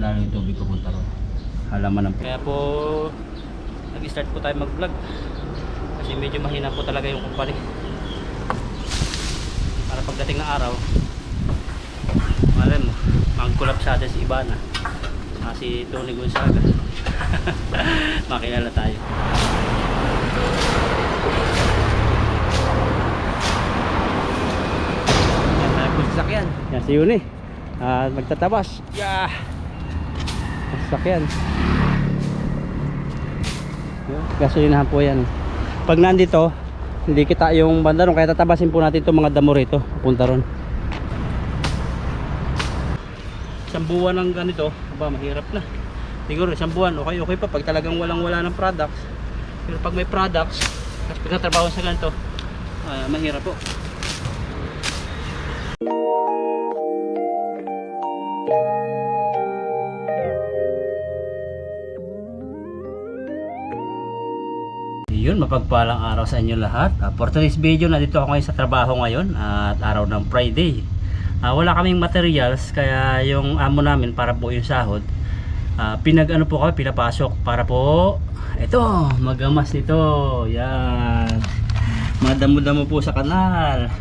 dumadalo yung tubig pupunta ron. Halaman ng... Kaya po nag-start po tayo mag-vlog kasi medyo mahina po talaga yung kumpany para pagdating ng araw alam mo mag-collab sa atin si Ibana si Tony Gonzaga makilala tayo. Yan tayo po sasakyan. Yan si Yuni magtatabas. Yeah, sasakyan. Gasolinahan po yan. Pag nandito hindi kita yung banda ron, kaya tatabasin po natin itong mga damo rito punta ron. Isang buwan ng ganito aba mahirap na siguro, isang buwan okay pa pag talagang wala ng products, pero pag may products tapos pagtatrabaho sa ganito mahirap po. Yun, mapagpalang araw sa inyo lahat. For today's video, nandito ako ngayon sa trabaho ngayon at araw ng Friday. Wala kaming materials kaya yung amo namin para po yung sahod pinag-ano po kami, pinapasok para po ito, magamas nito. Yan. Madamo-damo po sa kanal.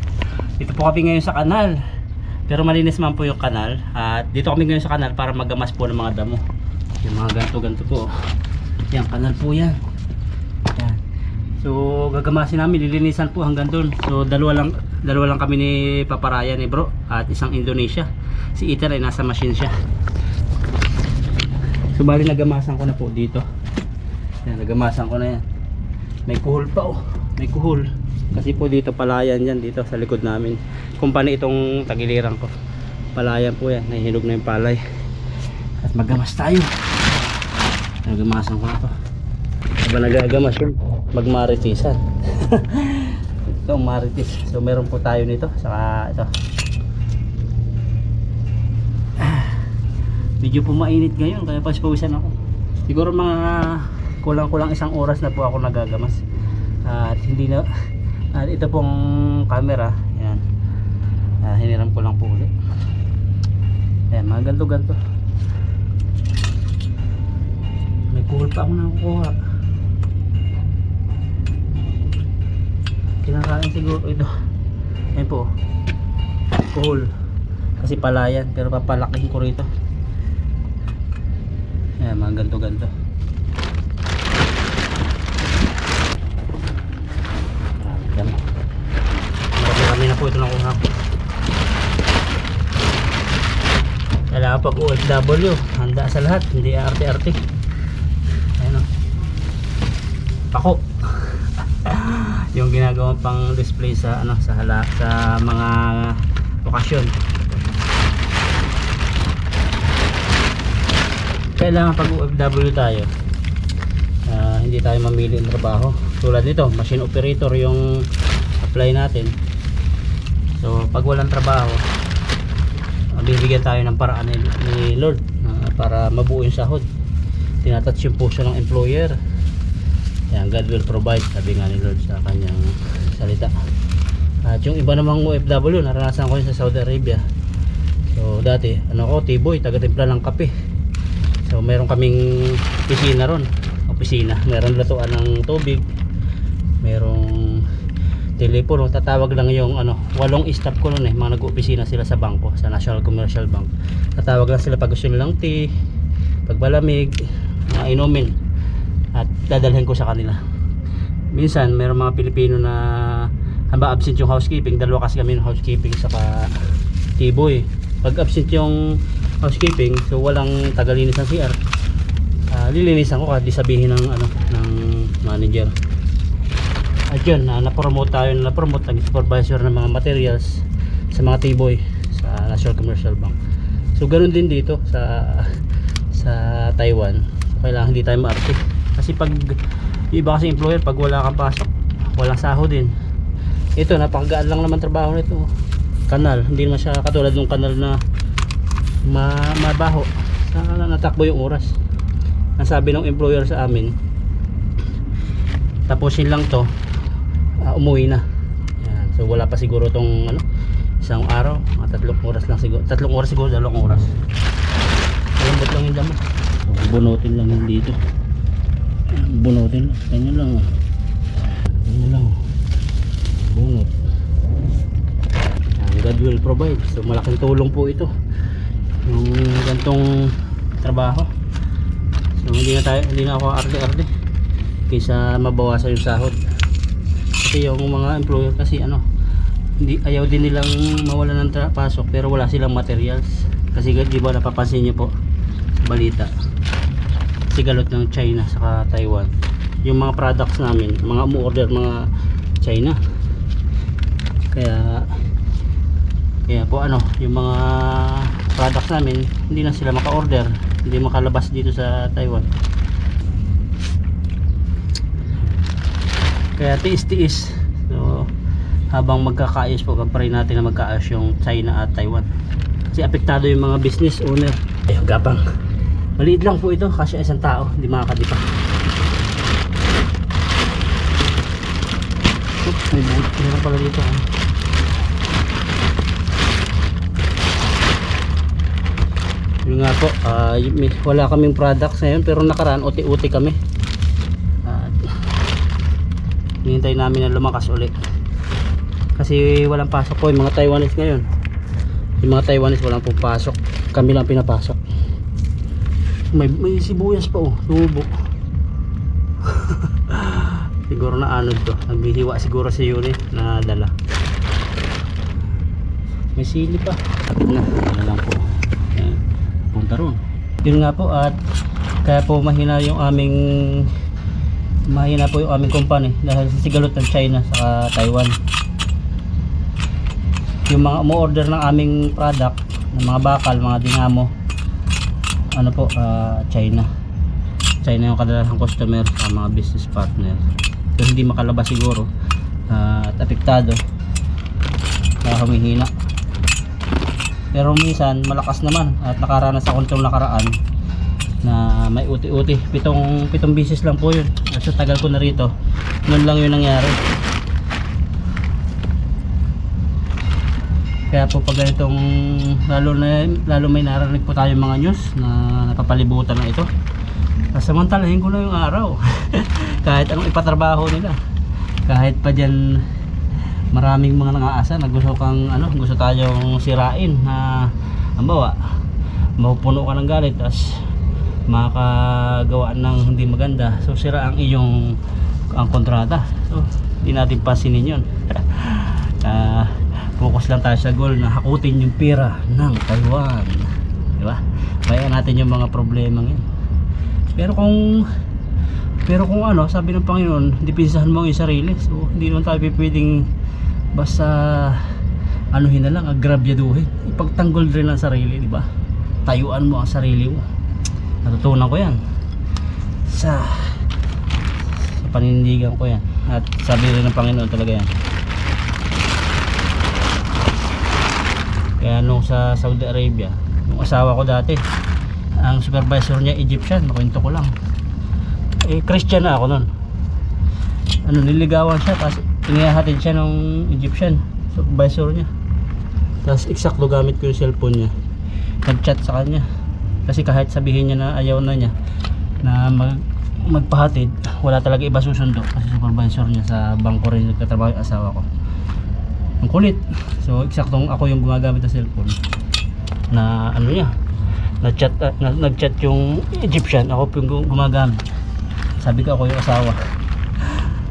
Dito po kami ngayon sa kanal. Pero malinis man po yung kanal at dito kami ngayon sa kanal para magamas po ng mga damo. Yung mga ganto-ganto po. Yan, kanal po yan. Yan. So gagamasin namin, lilinisan po hanggang doon. So dalawa lang kami ni Paparaya ni bro at isang Indonesia. Si Ethan ay nasa machine siya. So bali nagamasan ko na po dito. Yan, nagamasan ko na yan. May kuhol pa oh. May kuhol. Kasi po dito palayan yan dito sa likod namin. Kumpanya itong tagiliran ko. Palayan po yan. Nahihinog na yung palay. At magamas tayo. Nagamasan ko na to. Habang nagagamas yun, magmaritisan. Ito maritis. So meron po tayo nito. Saka ito. Medyo po mainit ngayon kaya pawisan ako. Siguro mga kulang-kulang isang oras na po ako nagagamas. At hindi na at ito pong camera. Yan. Hiniram ko lang po ulit. Ayan, mga ganto-ganto. May kuhol pa ako nakukuha. Kinakain siguro ito. Ayan po. Kuhol. Kasi palayan. Pero papalakihin ko rito. Ayan, mga ganto-ganto. Marami na po ito nakuha ko. Kailangan pag OFW handa sa lahat, hindi arte-arte. Ayan o, pako. Yung ginagawa pang display sa ano sa mga okasyon. Kailangan pag OFW tayo hindi tayo mamili ng trabaho. Tulad nito, machine operator yung apply natin. So pag walang trabaho bibigyan tayo ng paraan ni Lord para mabuo yung sahod. Tinatouch yung puso ng employer. Yan, God will provide, sabi nga ni Lord sa kanyang salita. At yung iba namang OFW, naranasan ko yun sa Saudi Arabia. So dati, T-boy, taga-timpla ng kape. So meron kaming opisina ron. Meron lutuan ng tubig. Merong telepono, tatawag lang yung 8 staff ko noon mga nag-opisina sila sa bangko, sa National Commercial Bank. Tatawag lang sila pag gusto nilang tea, pag malamig, mga inumin. At dadalhin ko sa kanila. Minsan meron mga Pilipino na hamba absent yung housekeeping, dalawa kasi kami ng housekeeping saka T-boy. Pag absent yung housekeeping, so walang tagalinis ng CR. Lilinisan ko kahit di sabihin ng manager. At yun, na-promote tayo, naging supervisor ng mga materials sa mga T-boy sa National Commercial Bank. So ganoon din dito sa Taiwan. Kailangan hindi tayo maarte. Kasi pag yung iba kasi employer, pag wala kang pasok, walang sahod din. Ito, napakagaan lang naman trabaho nito. Kanal, hindi naman siya katulad ng kanal na mabaho. Natakbo yung oras. Ang sabi ng employer sa amin, tapusin lang to, umuwi na. Yan. So wala pa siguro tong isang araw, 3 oras lang siguro. 3 oras siguro, 2 oras. Malambot lang yung bunutin lang yan dito. Bunutin lang, ganyan lang oh. Ganyan lang oh. Bunot. God will provide. So malaking tulong po ito yung gantong trabaho. So hindi na ako arde-arde kaysa mabawasan yung sahod. Kasi yung mga employer kasi hindi, ayaw din nilang mawalan ng pasok pero wala silang materials. Kasi di ba napapansin niyo po sa balita, sigalot ng China saka Taiwan yung mga products namin, mga umu-order mga China. Kaya po yung mga products namin hindi na sila maka-order, hindi makalabas dito sa Taiwan. Kaya tiis-tiis. So habang magkakaayos po, pagparin natin na magkaayos yung China at Taiwan. Kasi apektado yung mga business owner. Ayun, gapang. Maliit lang po ito kasi isang tao hindi makakadipa. Oops, may buhit na pala dito. Yun nga po, wala kaming products ngayon pero nakaraan uti-uti kami. Hinihintay namin na lumakas ulit. Kasi walang pasok po yung mga Taiwanese ngayon. Yung mga Taiwanese walang pong pasok. Kami lang pinapasok. May sibuyas pa oh, tubo. Siguro na to. Naghihiwa siguro si Yuni na dala. May sili pa. Na lang po. Ayan. Punta ron. Yun nga po at kaya po mahina yung aming company dahil sa sigalot ng China sa Taiwan. Yung mga umu-order ng aming product, ng mga bakal, mga dinamo, China yung kadalasang customer sa mga business partner. So hindi makalabas siguro at apektado, humihina. Pero minsan malakas naman at nakaranas ako nitong nakaraan na may uti-uti. Pitong bisis lang po yun. Sa tagal ko na rito, nun lang yun nangyari. Kaya po pag ganitong lalo may narinig po tayo mga news na napapalibutan na ito, samantalahin ko na yung araw. Kahit anong ipatrabaho nila, kahit pa dyan maraming mga nangaasa na gusto tayong sirain na ambawa mapupuno ka ng galit as makagawa ng hindi maganda, so sira ang kontrata. So hindi natin pasinin yun. Focus lang tayo sa goal na hakutin yung pera ng Taiwan, diba? Bayan natin yung mga problema ngayon. Pero kung sabi ng Panginoon, depensahan mo yung sarili. So hindi naman tayo pwedeng basta anuhin na lang, agrabyaduhin. Ipagtanggol rin ang sarili, diba? Tayuan mo ang sarili mo. Natutunan ko yan sa panindigan ko yan, at sabi rin ng Panginoon talaga yan. Kaya nung sa Saudi Arabia, yung asawa ko dati, ang supervisor niya Egyptian, makwento ko lang. Christian na ako nun. Niligawan siya, tapos inihahatid siya ng Egyptian supervisor niya. Tapos eksakto gamit ko yung cellphone niya. Nag-chat sa kanya. Kasi kahit sabihin niya na ayaw na niya na magpahatid, wala talaga iba susundo. Kasi supervisor niya sa bangko rin nagtatrabaho yung asawa ko. Ang kulit. So eksaktong ako yung gumagamit ng cellphone na nag-chat yung Egyptian, ako yung gumagamit. Sabi ko ako yung asawa.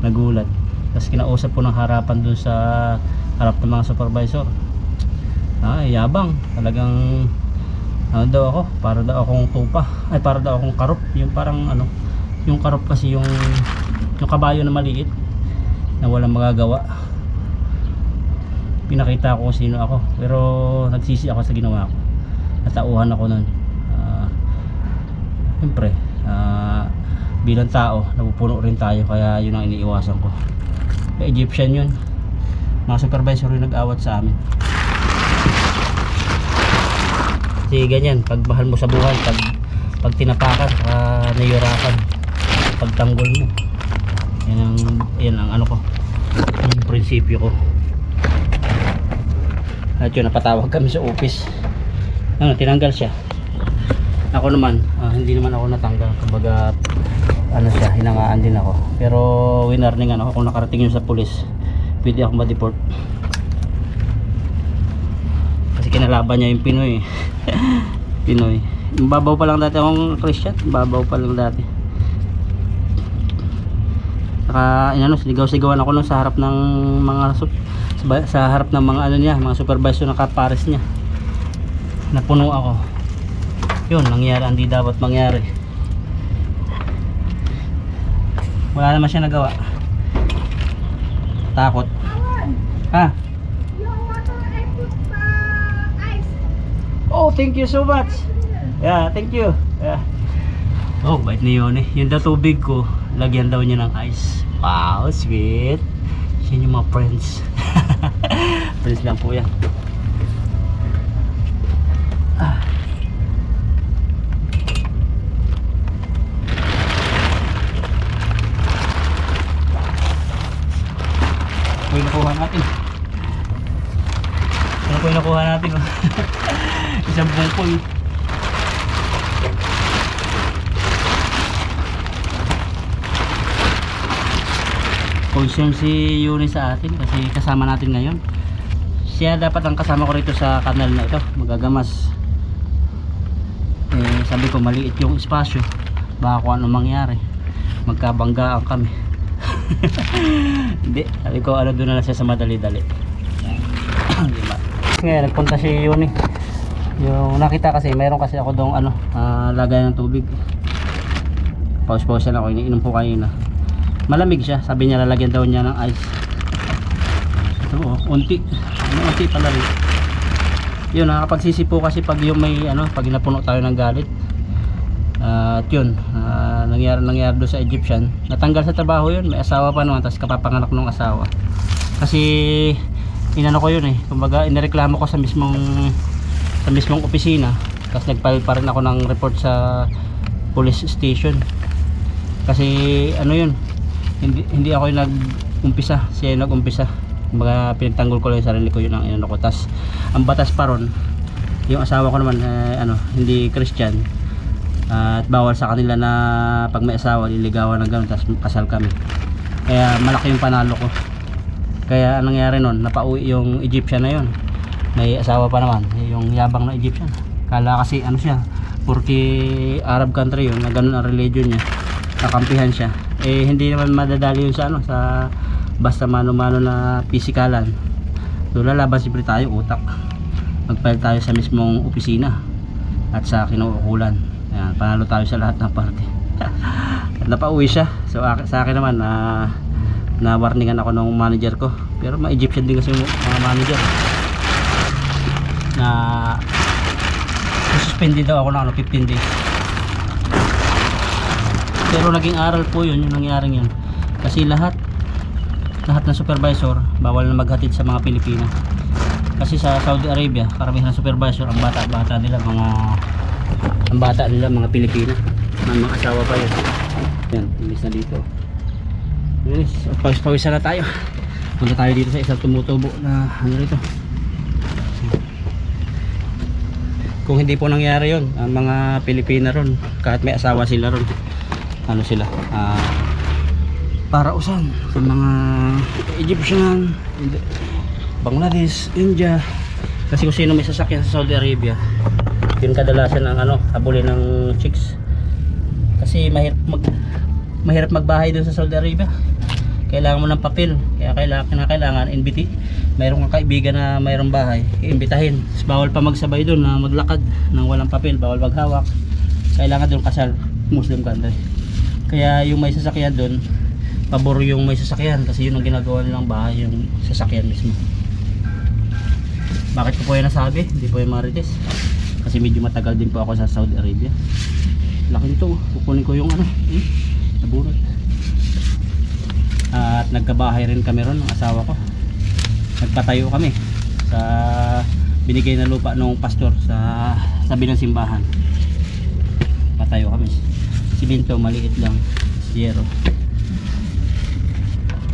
Nagulat. Tapos kinausap ko ng harapan dun sa harap ng mga supervisor. Yabang. Talagang daw ako, para daw akong tupa. Para daw akong karop. Yung parang yung karop kasi yung kabayo na maliit na walang magagawa. Pinakita ko kung sino ako, pero nagsisi ako sa ginawa ko. Natauhan ako nun. Siyempre bilang tao napupuno rin tayo, kaya yun ang iniiwasan ko. Egyptian yun, mga supervisor yung nag-awat sa amin. Kasi ganyan, pag mahal mo sa buhay, pag tinapakan, nayurakan, pagtanggol mo, yan ang ko, yung prinsipyo ko. At yun, napatawag kami sa office. Tinanggal siya. Ako ako naman, hindi naman ako natanggal. Kumbaga, ano siya, hinangaan din ako. Pero winarningan ako kung nakarating yun sa pulis, pwede ako ma-deport. Kasi kinalaban niya yung Pinoy. Pinoy. Mababaw pa lang dati akong Christian. Mababaw pa lang dati. Saka, inano, sigaw-sigawan ako nun sa harap ng mga sa harap ng mga ano niya, mga supervisor ng kapares niya. Napuno ako. Yun, nangyari, hindi dapat mangyari. Wala naman siya nagawa. Takot. Ha? Oh, thank you so much. Yeah, thank you. Yeah. Oh, bait ni yun eh. Yung daw tubig ko, lagyan daw niya ng ice. Wow, sweet. Yan yung mga friends. Friends lang po yan. Ito yung nakuha natin. Ano po yung nakuha natin? Isang bungkoy. Concern si Yuni sa atin kasi kasama natin ngayon. Siya dapat ang kasama ko rito sa kanal na ito, magagamas. Sabi ko maliit yung espasyo, baka kung ano mangyari, magkabanggaan kami. Hindi, sabi ko ano, doon na lang siya sa madali-dali. Diba? Ngayon nagpunta si Yuni. Yung nakita kasi, mayroon kasi ako doong ano, lagay ng tubig. Pause-pause lang ako, iniinom po kanina. Malamig siya, sabi niya lalagyan daw niya ng ice. Ito oh, unti pala rin. Yun, nakapagsisi po kasi pag yung may ano, pag napuno tayo ng galit. At yun, nangyari doon sa Egyptian. Natanggal sa trabaho yun, may asawa pa naman, tapos kapapanganak ng asawa. Kasi inano ko yun eh, kumbaga inireklamo ko sa mismong opisina. Tapos nagfile pa rin ako ng report sa police station. Kasi ano yun, hindi ako yung nag-umpisa, siya yung nag-umpisa. Kumbaga pinagtanggol ko lang yung sarili ko, yun ang inano ko. Tas ang batas pa ron, yung asawa ko naman ano, hindi Christian, at bawal sa kanila na pag may asawa liligawan ng gano'n, tas kasal kami. Kaya malaki yung panalo ko. Kaya anong nangyari nun, napauwi yung Egyptian na yun, may asawa pa naman, yung yabang na Egyptian. Kala kasi ano siya, porque Arab country yun, na gano'n ang religion niya, kakampihan siya. Hindi naman madadali yun sa ano, sa basta mano-mano na pisikalan. So lalaban siyempre tayo, utak. Magfile tayo sa mismong opisina at sa kinuukulan. Ayan, panalo tayo sa lahat ng parte. At napauwi siya. So sa akin naman, na warningan ako ng manager ko. Pero ma-Egyptian din kasi yung mga manager. Na suspended daw ako ng 15 days. Pero naging aral po yun, yung nangyaring yun. Kasi lahat ng supervisor bawal na maghatid sa mga Pilipina. Kasi sa Saudi Arabia, karamihan ng supervisor, ang bata nila mga Pilipina. Mga asawa pa yun. Yan, ilis na dito. Ilis, pawis-pawisan na tayo. Punta tayo dito sa isang tumutubo na ano rito. Kung hindi po nangyari yun, ang mga Pilipina ron, kahit may asawa sila ron, ano sila, parausan sa mga Egyptian, Bangladesh, India. Kasi kung sino may sasakyan sa Saudi Arabia, yun kadalasan ang ano, habulin ng chicks. Kasi mahirap magbahay doon sa Saudi Arabia. Kailangan mo ng papel, kaya kailangan invite. Mayroong kang kaibigan na mayroong bahay, iimbitahin. Bawal pa magsabay doon na maglakad nang walang papel, bawal maghawak. Kailangan doon kasal, Muslim country. Kaya yung may sasakyan doon, pabor yung may sasakyan, kasi yun ang ginagawa nilang bahay, yung sasakyan mismo. Bakit ko po yan nasabi? Hindi po yung marites, kasi medyo matagal din po ako sa Saudi Arabia. Laki nito, kukunin ko yung ano, nabunot. At nagkabahay rin kami ron ng asawa ko. Nagpatayo kami sa binigay na lupa ng pastor sa tabi ng simbahan. Patayo kami. Siminto, maliit lang, zero.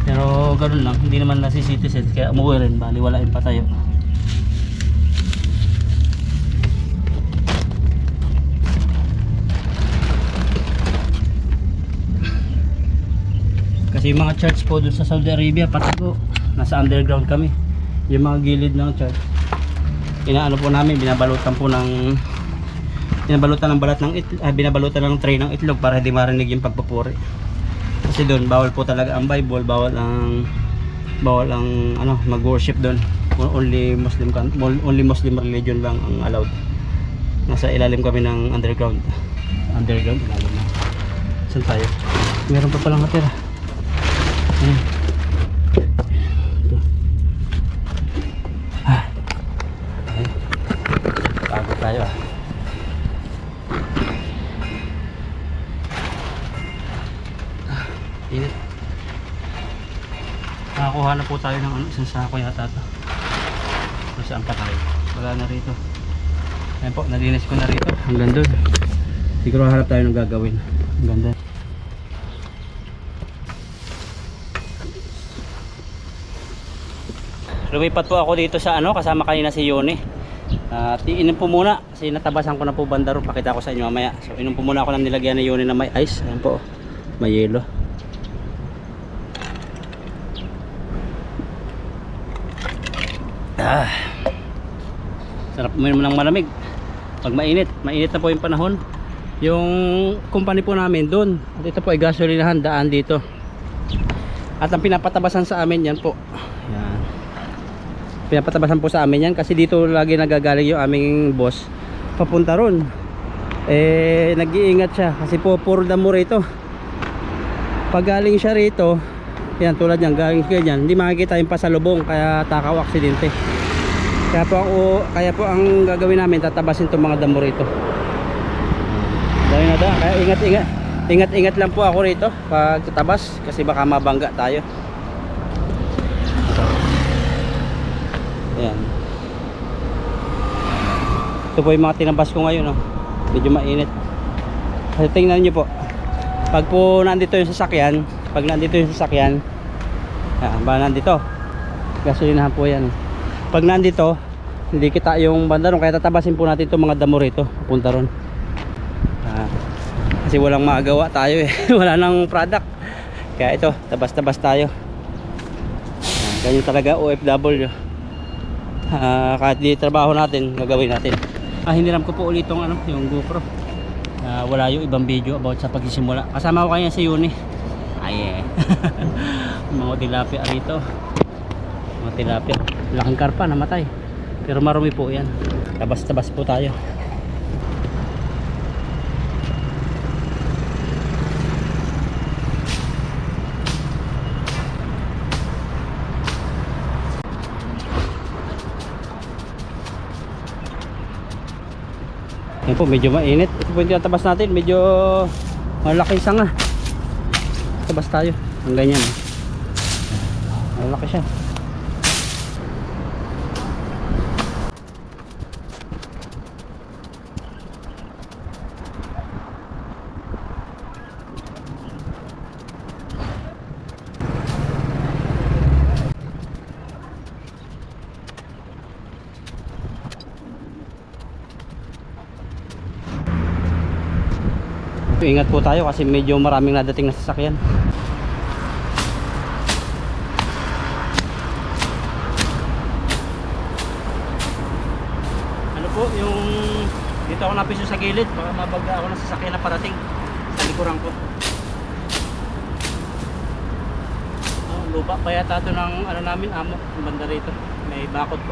Pero ganoon lang, hindi naman nasi citizen, kaya umuwi rin, bali wala yung patayo. Yung mga church po doon sa Saudi Arabia, pati po, nasa underground kami. Yung mga gilid ng church, inaano po namin, binabalutan ng balat ng binabalutan ng tray ng itlog para hindi marinig yung pagpupuri. Kasi doon bawal po talaga ang Bible, bawal ang ano, mag-worship doon. Only Muslim religion lang ang allowed. Nasa ilalim kami ng underground ilalim na. Saan tayo? Meron pa palang natira. Ayan. Ito. Okay. Bago tayo init. Nakakuha na po tayo ng isang sako yata ito. Kung saan pa tayo? Wala na rito. Ayan po, nalinis ko na rito. Hanggang doon. Siguro harap tayo ng gagawin. Hanggang doon. Lumipat po ako dito sa ano, kasama kanina si Yoni. At iinom po muna kasi natabasan ko na po banda ron. Pakita ko sa inyo mamaya. So inom po muna ako ng nilagyan ni Yoni na may ice. Ayan po, may yelo. Sarap uminom ng malamig pag mainit na po yung panahon. Yung company po namin doon, at ito po ay gasolinahan, daan dito. At ang pinapatabasan sa amin yan po, yan. Pinapatabasan po sa amin yan kasi dito lagi nagagaling yung aming boss papunta ron. Nag-iingat siya kasi po puro damo rito. Pag galing siya rito, yan tulad yan, galing siya dyan, hindi makikita yung pasalubong, kaya takaw aksidente. Kaya po ang gagawin namin, tatabasin itong mga damo rito. Kaya ingat lang po ako rito pag tatabas kasi baka mabangga tayo. Ayan. Ito po yung mga tinabas ko ngayon, medyo mainit. Kasi tingnan nyo po, pag po nandito yung sasakyan, ba nandito, gasolinahan po yan. Pag nandito, hindi kita yung banda ron, kaya tatabasin po natin itong mga damo rito, punta ron. Kasi walang magawa tayo wala nang product, kaya ito, tabas-tabas tayo. Ganyan talaga OFW. Kahit di trabaho natin, gagawin natin. Hiniram ko po ulit yung GoPro. Wala yung ibang video about sa pagsisimula. Kasama ko kanya si Yuni. Mga tilapia rito. Mga tilapia. Laking karpa, namatay. Pero marumi po yan. Tabas-tabas po tayo. Yan po, medyo mainit. Ito po yung tinatabas natin. Medyo malaki sanga. Tabas tayo. Ang ganyan. Malaki siya. Ingat po tayo kasi medyo maraming nadating na sasakyan. Ano po yung dito ako napiso sa gilid, baka mabagda ako ng sasakyan na parating sa likuran ko. Lupa pa yata ito ng ano namin, amo, yung banda rito, may bakod po.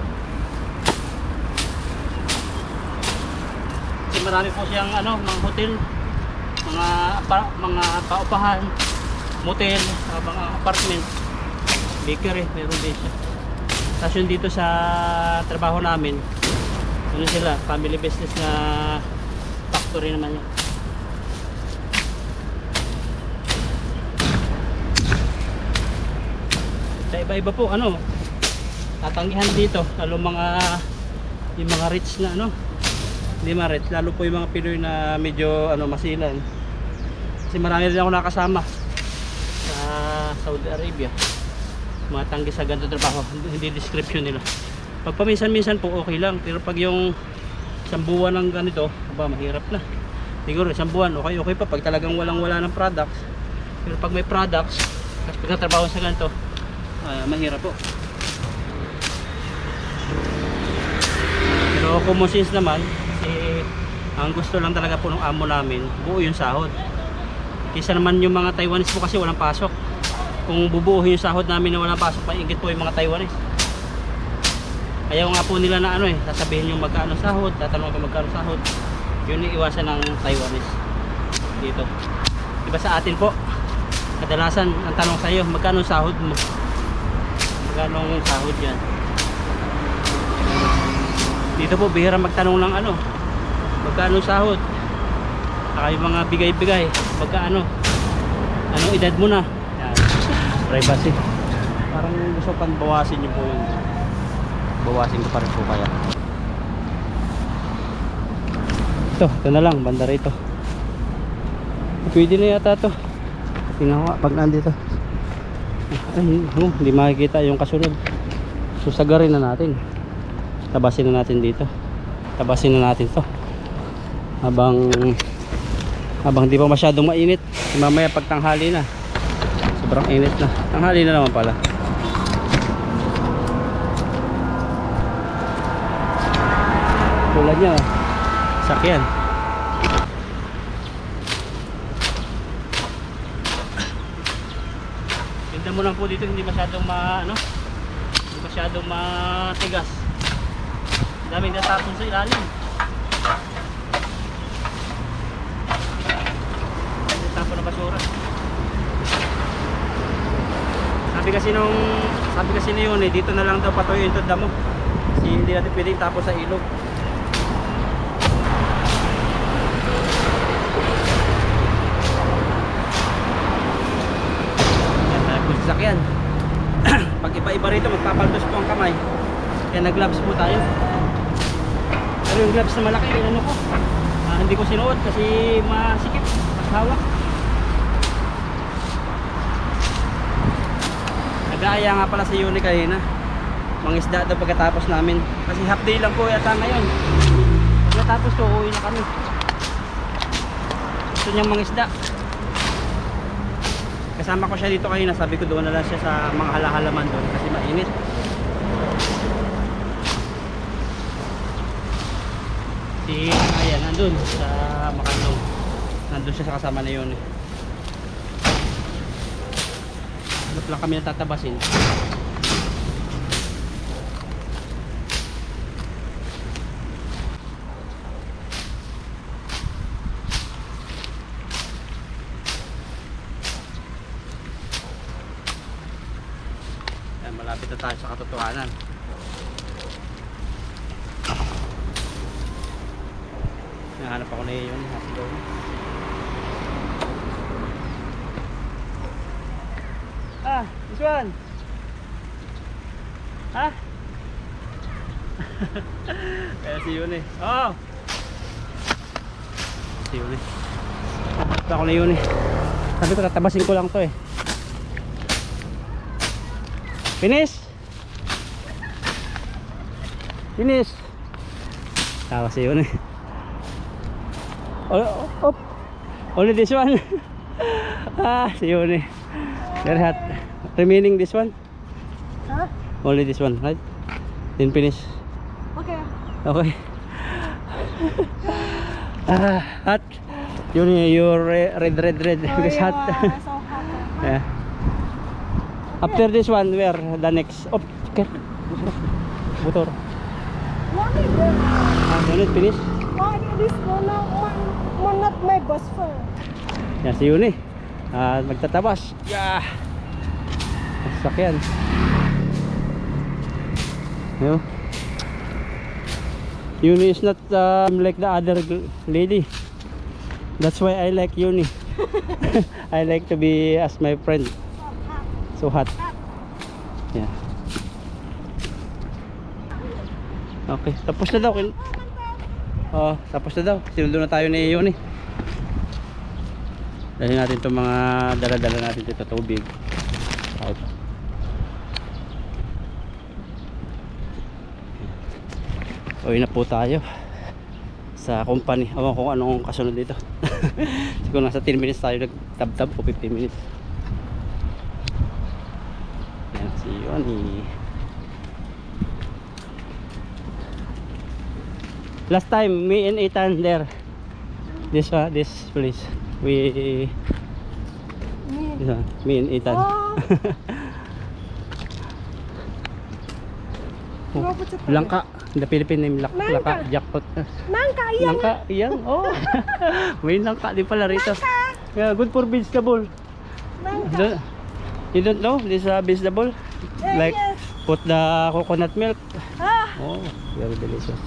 Kasi marami po siyang mga hotel, mga paupahan, motel, mga apartment, bakery, meron din siya. Tapos yun dito sa trabaho namin, sila, family business na factory naman yun. Sa iba-iba po, tatanggihan dito, lalo yung mga rich na hindi ma-rich, lalo po yung mga Pinoy na medyo masilan. Kasi marami rin ako nakasama sa Saudi Arabia, mga tanggi sa ganito trabaho, hindi description nila. Pag paminsan-minsan po okay lang, pero pag yung isang buwan ng ganito, mahirap na. Siguro isang buwan okay pa pag talagang wala ng products. Pero pag may products, Pagkatrabaho sa ganito, mahirap po. Pero common sense naman, kasi ang gusto lang talaga po ng amo namin, buo yung sahod. Kaysa naman yung mga Taiwanese po kasi walang pasok. Kung bubuuhin yung sahod namin na walang pasok, maiingit po yung mga Taiwanese. Ayaw nga po nila na sasabihin yung magkano sahod, tatanong kung magkano sahod. Yun yung iwasan ng Taiwanese dito. Diba sa atin po, kadalasan ang tanong sa iyo, magkano sahod mo? Magkano sahod yan? Dito po bihira magtanong ng magkano sahod? Saka yung mga bigay-bigay, magkano? Anong edad mo na? Yan. Privacy. Parang gusto pang bawasin niyo po yung bawasin ko pa rin po kaya. Ito na lang, banda rito. Pwede na yata ito. Tingnan ko pag nandito. Ay, hindi makikita yung kasunod. Susagarin na natin. Tabasin na natin dito. Tabasin na natin to. Habang di pa masyadong mainit. Mamaya pag tanghali na, sobrang init na. Tanghali na naman pala. Tulad niya, sakyan. Tinda mo lang po dito, hindi masyadong hindi masyadong matigas. Daming natapon sa ilalim. Natapon na basura. Sabi kasi ni yun dito na lang daw patuyo yung tunda mo. Kasi hindi natin pwedeng tapos sa ilog. Yan tayo po sasakyan. Pag iba-iba rito magpapaldos po ang kamay. Kaya nag-gloves po tayo. Pero yung gloves na malaki, ko hindi ko sinuot kasi masikip, maghawak. Nag-aaya nga pala sa Uni kanina, mangisda daw pagkatapos namin kasi half day lang po yata ngayon. Pagkatapos to uwi na kami. Gusto niyang mangisda. Kasama ko siya dito kanina, sabi ko doon na lang siya sa mga halahalaman doon kasi mainit. Ayan, nandun sa Makandong. Nandun siya sa kasama na yun. Hanap lang kami natatabasin. Ayan, malapit na tayo sa katotohanan. Nahanap ako na yun. This one. Kaya si Yun Oh! Si Yun Nahanap ako na Yun Sabi ko tatabasin ko lang to Finish! Finish! Tawa si Yun Oh, only this one. Si Yun Very hot. Remaining this one. Huh? Only this one, right? Then finish. Okay. Okay. Hot. Yun you're red. Because yeah, hot. so hot. Yeah. After this one, where the next? Oh, okay. Motor. What is this? Don't finish. Why this one not my best friend? Yan si Yun magtatabas. Yeah. Sakyan. Yun is not like the other lady. That's why I like Yuni. I like to be as my friend. So hot. Yeah. Okay, tapos na daw. Tapos na daw. Sinundo na tayo ni Yuni. Dahil natin itong mga dala-dala natin dito tubig. Out. Uwi na po tayo sa company. Awan ko kung anong kasunod dito. Siguro nasa 10 minutes tayo nagtab-tab o 15 minutes. Si Yoni. Last time, me and Ethan there. This place. Me and Ethan. Oh. Oh, langka. The Philippine name langka. Jackpot. Nangka, yan. Langka, yan. Oh. May langka din pala rito. Yeah, good for vegetable. Nangka. You don't know this vegetable? Like Yes. put the coconut milk. Ah. Oh, very delicious.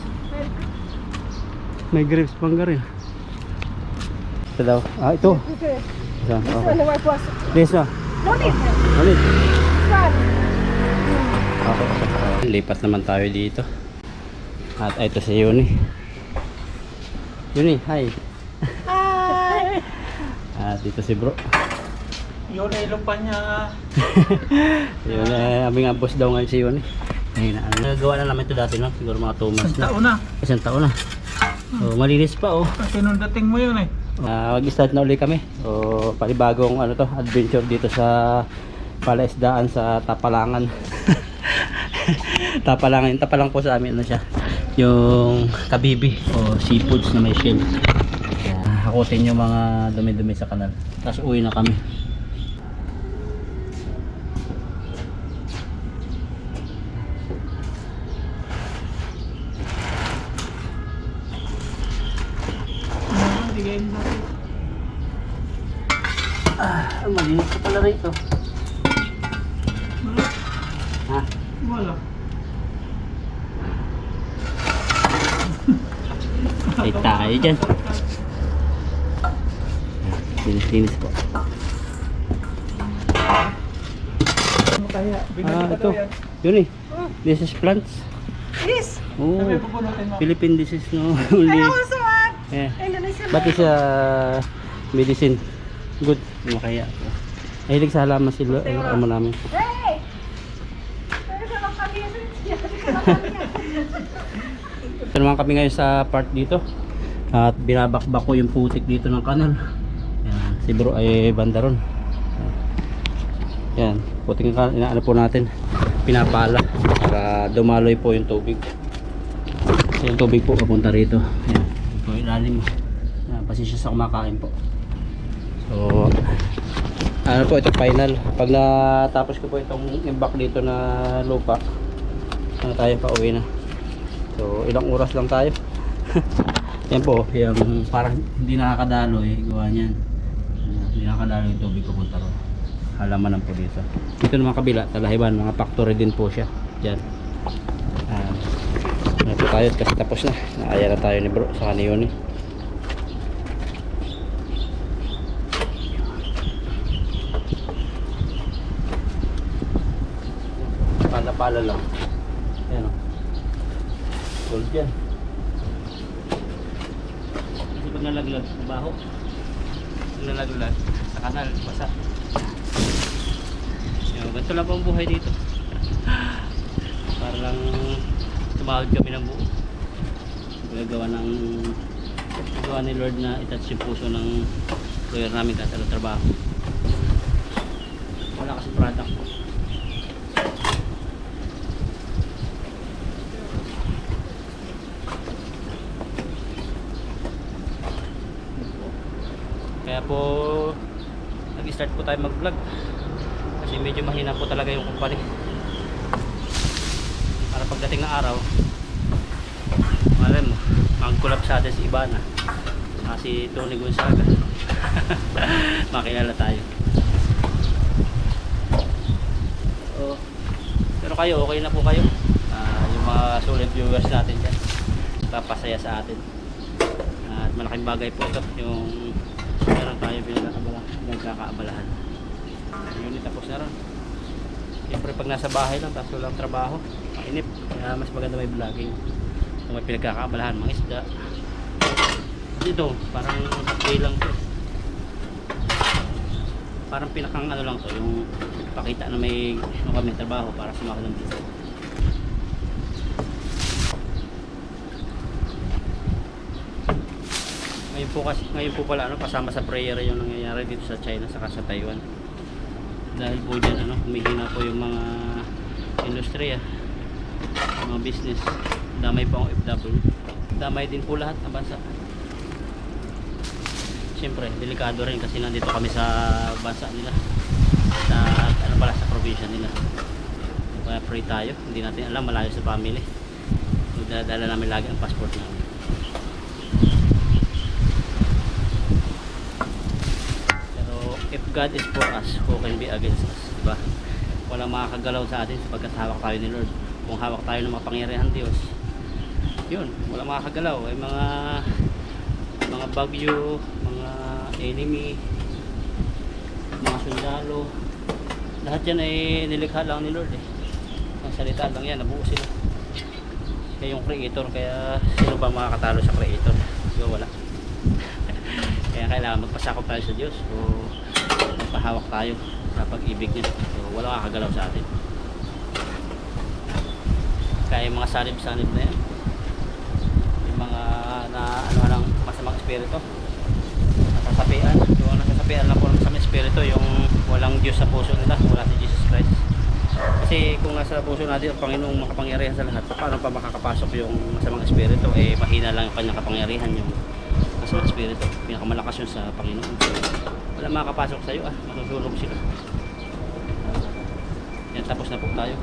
May grapes pang rin. Ito daw. Ah, ito. Okay. Isa. This Okay. one, my boss. This na. No need. Ulit. This one. Okay. Lipat naman tayo dito. At ito si Yuni. Yuni, hi. Hi. At dito si bro. Yun ay lupa niya. Yun aming boss daw ngayon si Yuni. Ayun na. Nagawa na namin ito dati no? Siguro mga 2 months na. Taon na. Isang taon na. So, malinis pa oh. Kasi nung dating mo yun eh. Mag-start na ulit kami. So, panibagong ano to, adventure dito sa palaisdaan sa Tapalangan. Tapalang po sa amin ano siya. Yung kabibi o seafoods na may shell. Hakutin yung mga dumi-dumi sa kanal. Tapos uwi na kami. Ang malinis ka pala rito. Ha? Wala. Ay tayo dyan. Linis po. Ano kaya? Ito. Yun eh. This is plants. This. Oh, Sabi pupunutin mo. Philippine disease no. Only. I also want Yeah. Indonesian. But it's medicine. Good. Makaya. Mahilig sa halaman sila. Ano namin. Hey! Pwede ka lang kami. Ito naman kami ngayon sa part dito. At binabakbak ko yung putik dito ng kanal. Yan. Si bro ay banda ron. Yan. Putik ng kanal. Inaano po natin. Pinapala. Para dumaloy po yung tubig. So, yung tubig po papunta rito. Yan. Ito yung ilalim. Yan. Pasensya sa kumakain po. So, ano po ito final. Pag natapos ko po itong imbak dito na lupa, ano tayo pa uwi na. So, ilang oras lang tayo. Yan po, yung parang hindi nakakadaloy, gawa niyan. Hindi nakakadaloy yung tubig pupunta ron. Halamanan po dito. Dito naman kabila, Talahiban, mga factory din po siya. Diyan. Ano po tayo kasi tapos na. Naaya na tayo ni bro sa kanyo ni. Pala lang. Ayan o. Gold yan. Kasi pag nalaglag, baho. Pag nalaglag, sa kanal, basa. Yan, ganito lang po ang buhay dito. Para lang tumawad kami ng buo. Gagawa ni Lord na itouch yung puso ng lawyer namin kahit ano trabaho. Wala kasi product. Kaya po nag-start po tayo mag-vlog kasi medyo mahina po talaga yung company. Para pagdating ng araw, alam mo, mag-collab sa atin si Ibana, si Tony Gonzaga. Makilala tayo. So, pero kayo, okay na po kayo. Yung mga solid viewers natin dyan, papasaya sa atin. At malaking bagay po ito yung meron tayo pinagkakaabalahan. Yun, tapos na rin. Siyempre pag nasa bahay lang tapos walang trabaho, mainip. Kaya mas maganda may vlogging kung may pinagkakaabalahan, mga isda. Dito parang update lang to. Parang pinakang ano lang to, yung pakita na may kami trabaho para sumakal ng dito. Ngayon po pala kasama sa prayer yung nangyayari dito sa China saka sa Taiwan. Dahil po dyan humihina po yung mga industriya, mga business. Damay pa ang OFW. Damay din po lahat ng bansa. Siyempre, delikado rin kasi nandito kami sa bansa nila. Sa, ano pala, sa probinsya nila. Kaya free tayo. Hindi natin alam, malayo sa family. Dala namin lagi ang passport namin. Pero if God is for us, who can be against us? Diba? Walang makakagalaw sa atin sapagkat hawak tayo ni Lord. Kung hawak tayo ng makapangyarihan Diyos, yun, walang makakagalaw. Ay mga bagyo, mga enemy, mga sundalo, lahat yan ay nilikha lang ni Lord eh. Ang salita lang yan, nabuo sila. Kaya yung creator, kaya sino ba makakatalo sa creator? So wala. Kaya kailangan magpasakop tayo sa Diyos. So magpahawak tayo sa pag-ibig niya. So wala makakagalaw sa atin. Kaya yung mga sanib-sanib na yan, yung mga na ano ng masamang espiritu, nasasapian. Yung nasasapian lang po ng masamang espiritu, yung walang Diyos sa puso nila, wala si Jesus Christ. Kasi kung nasa puso natin ang Panginoong makapangyarihan sa lahat, paano pa makakapasok yung masamang espiritu? Eh mahina lang yung kanyang kapangyarihan, yung masamang espiritu. Pinakamalakas yun sa Panginoon. So, wala makakapasok sa iyo, masusunog sila. Yan, tapos na po tayo.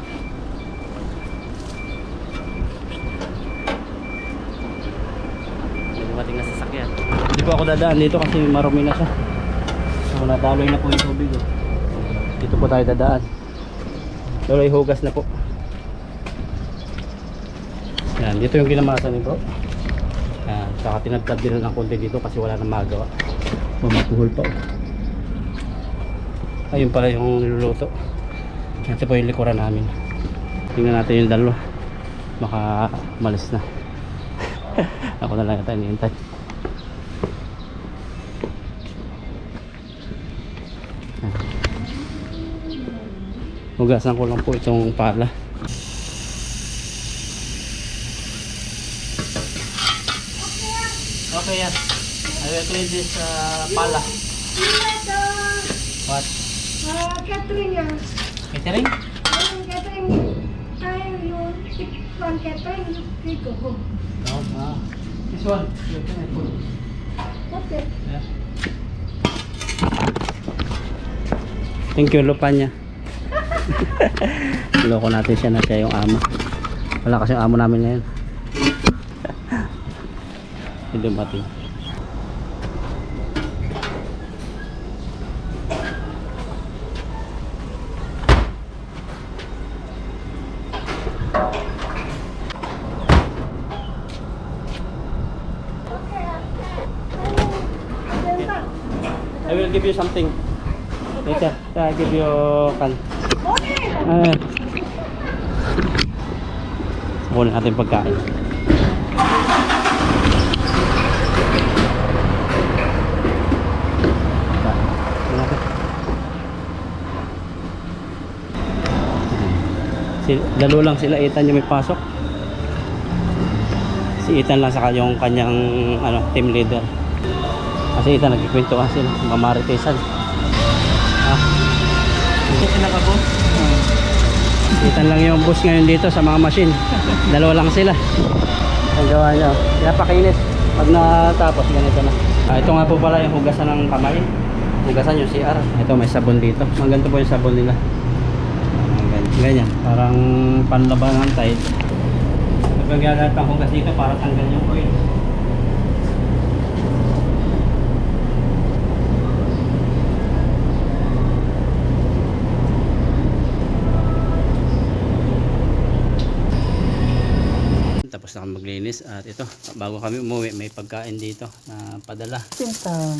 Dumating na sasakyan. Hindi po ako dadaan dito kasi marumi na siya. So nadaloy na po yung tubig. Dito po tayo dadaan. Pero ihugas na po. Yan, dito yung kinamasan ni bro. Yan, saka tinabtab din ng konti dito kasi wala nang magawa. Mapuhol pa. Ayun pala yung niluluto. Ito po yung likuran namin. Tingnan natin yung dalo. Baka malis na. Ako na lang yata iniintay. Hugasan ko lang po itong pala. Okay, yes. I will clean this pala. What? Catering yan. Catering? Catering. Tayo yun. One catering. Dito ko. No, ah. This one. You can put. Okay. Yeah. Thank you, Lupanya. Loko natin siya na siya yung amo. Wala kasi yung amo namin ngayon. Hindi dumating. I will give you something. Later, I give you can. Kunin natin pagkain. Dalo lang sila, Ethan yung may pasok. Si Ethan lang saka yung kanyang team leader. Kasi Ethan nagkikwentuhan sila, mamaritesan. Ito sila ka boss? Ethan lang yung boss ngayon dito sa mga machine. Dalawa lang sila. Ang gawa nyo. Kaya pakinis. Pag natapos, ganito na. Ito nga po pala yung hugasan ng kamay. Hugasan yung CR. Ito may sabon dito. Maganda po yung sabon nila. Ganyan. Parang panlaban ng tide. Kapag gagat pang hugas dito para tanggal yung oil. Tapos na kami maglinis at ito, bago kami umuwi may pagkain dito na padala. Pintang.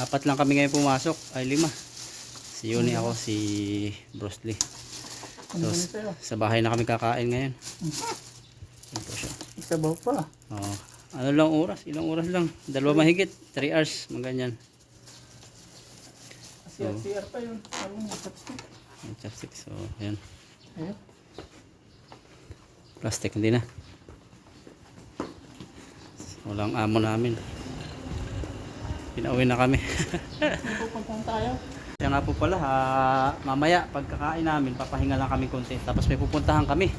Apat lang kami ngayon pumasok, ay 5. Si Yuni, ako, si Bruce Lee. So, sa bahay na kami kakain ngayon. Ito po siya. Isabaw pa. Oh, ano lang oras, ilang oras lang, 2 mahigit, 3 hours, maganyan. CR pa yun. Ano yung chopstick? Yung chopstick, so ayan. Ayan. Plastic, hindi na. Walang amo namin. Pinauwi na kami. Pupuntahan tayo. Kaya nga po pala, mamaya pagkakain namin, papahinga lang kami konti. Tapos may pupuntahan kami.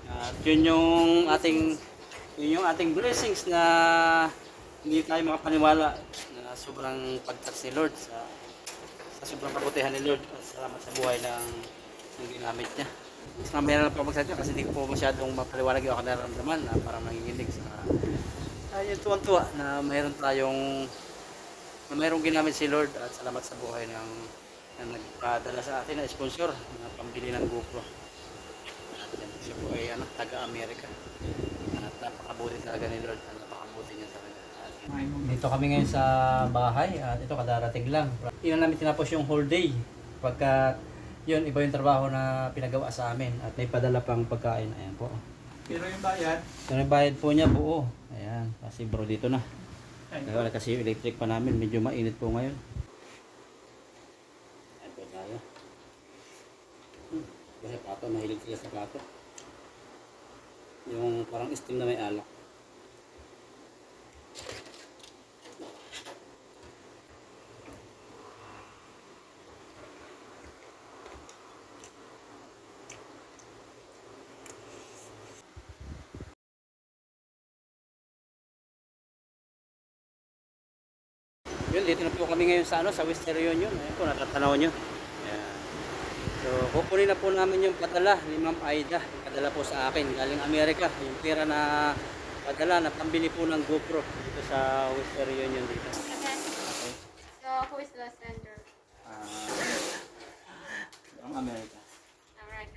At yun yung ating blessings na hindi tayo makapaniwala na sobrang pagtas ni Lord sa sobrang kabutihan ni Lord. Salamat sa buhay ng ginamit niya. Mas mamaya lang po magsalita kasi hindi ko po masyadong mapaliwanag yung aking nararamdaman na parang nanginginig sa yung tuwan-tuwa na mayroong ginamit si Lord at salamat sa buhay na nagpadala sa atin na sponsor na pambili ng GoPro. At yan, siya po ay taga-Amerika. At napakabuti talaga ni Lord. Napakabuti niya talaga. Dito kami ngayon sa bahay at ito kadarating lang. Hindi na namin tinapos yung whole day. Pagka yun, iba yung trabaho na pinagawa sa amin at may padala pang pagkain. Ayan po. Pero yung bayad, Yung bayad po niya buo. Ayan, kasi bro dito na. Wala kasi yung electric pa namin, medyo mainit po ngayon. Ayan po tayo. Kasi pato, mahilig sila sa pato. Yung parang steam na may alak. Yun, dito na po kami ngayon sa sa Western Union. Ayan po, natatanaw nyo. Ayan. So, kukunin na po namin yung padala ni Ma'am Aida. Yung padala po sa akin, galing Amerika. Yung pera na padala na pambili po ng GoPro dito sa Western Union dito. Okay. Okay. So, who is the sender? From Amerika. Alright.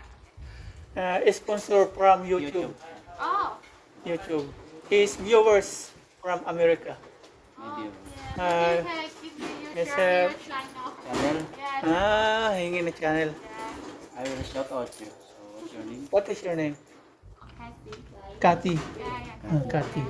Okay. sponsor from YouTube. Oh. YouTube. His viewers from America. Video. Yeah. Okay, give me your yes, share sir. your channel. Channel, Yeah. Hingi na channel. Yeah. I will shout out you. So, what's your name? What is your name? Okay, see. Cathy. Yeah, yeah. Cathy.